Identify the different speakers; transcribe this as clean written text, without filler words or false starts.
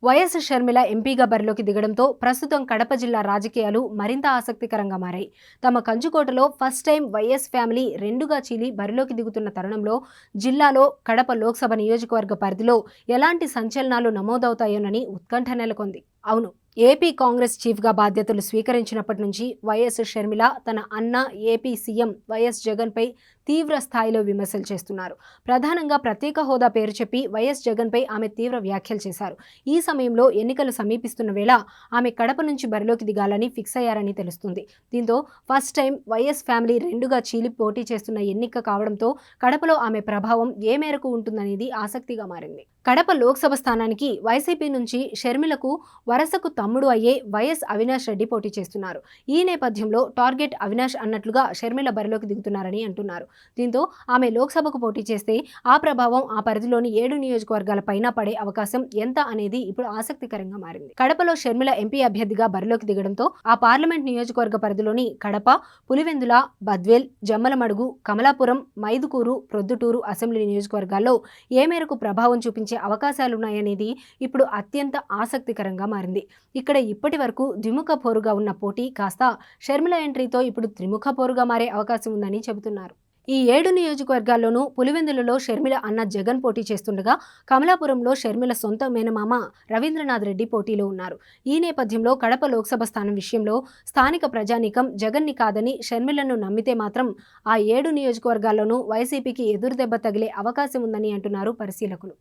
Speaker 1: YS Sharmila ఎంపీగా బరిలోకి దిగడంతో ప్రస్తుతం కడప జిల్లా రాజకీయాలు మరింత ఆసక్తికరంగా మారాయి. తమ కంచుకోటలో ఫస్ట్ టైం వైఎస్ ఫ్యామిలీ రెండుగా చీలి బరిలోకి దిగుతున్న తరుణంలో జిల్లాలో కడప లోక్సభ నియోజకవర్గ పరిధిలో ఎలాంటి సంచలనాలు నమోదవుతాయోనని ఉత్కంఠ నెలకొంది. అవును, ఏపీ కాంగ్రెస్ చీఫ్గా బాధ్యతలు స్వీకరించినప్పటి నుంచి వైఎస్ షర్మిల తన అన్న ఏపీ సీఎం వైఎస్ జగన్పై తీవ్ర స్థాయిలో విమర్శలు చేస్తున్నారు. ప్రధానంగా ప్రత్యేక హోదా పేరు చెప్పి వైఎస్ జగన్పై ఆమె తీవ్ర వ్యాఖ్యలు చేశారు. ఈ సమయంలో ఎన్నికలు సమీపిస్తున్న వేళ ఆమె కడప నుంచి బరిలోకి దిగాలని ఫిక్స్ అయ్యారని తెలుస్తుంది. దీంతో ఫస్ట్ టైం వైఎస్ ఫ్యామిలీ రెండుగా చీలి పోటీ చేస్తున్న ఎన్నిక కావడంతో కడపలో ఆమె ప్రభావం ఏ మేరకు ఉంటుందనేది ఆసక్తిగా మారింది. కడప లోక్సభ స్థానానికి వైసీపీ నుంచి షర్మిలకు వరసకు తమ్ముడు అయ్యే వైఎస్ అవినాష్ రెడ్డి పోటీ చేస్తున్నారు. ఈ నేపథ్యంలో టార్గెట్ అవినాష్ అన్నట్లుగా షర్మిల బరిలోకి దిగుతున్నారని అంటున్నారు. దీంతో ఆమె లోక్సభకు పోటీ చేస్తే ఆ ప్రభావం ఆ పరిధిలోని 7 నియోజకవర్గాల పైన పడే అవకాశం ఎంత అనేది ఇప్పుడు ఆసక్తికరంగా మారింది. కడపలో షర్మిల ఎంపీ అభ్యర్థిగా బరిలోకి దిగడంతో ఆ పార్లమెంట్ నియోజకవర్గ పరిధిలోని కడప, పులివెందుల, బద్వేల్, జమ్మలమడుగు, కమలాపురం, మైదుకూరు, ప్రొద్దుటూరు అసెంబ్లీ నియోజకవర్గాల్లో ఏ మేరకు ప్రభావం చూపించే అవకాశాలున్నాయనేది ఇప్పుడు అత్యంత ఆసక్తికరంగా మారింది. ఇక్కడ ఇప్పటి వరకు ద్విముఖ పోరుగా ఉన్న పోటీ కాస్త షర్మిల ఎంట్రీతో ఇప్పుడు త్రిముఖ పోరుగా మారే అవకాశం ఉందని చెబుతున్నారు. ఈ 7 నియోజకవర్గాల్లోనూ పులివెందులలో షర్మిల అన్న జగన్ పోటీ చేస్తుండగా కమలాపురంలో షర్మిల సొంత మేనమామ రవీంద్రనాథ్ రెడ్డి పోటీలో ఉన్నారు. ఈ నేపథ్యంలో కడప లోక్సభ స్థానం విషయంలో స్థానిక ప్రజానీకం జగన్ని కాదని షర్మిలను నమ్మితే మాత్రం ఆ 7 నియోజకవర్గాల్లోనూ వైసీపీకి ఎదురుదెబ్బ తగిలే అవకాశం ఉందని అంటున్నారు పరిశీలకులు.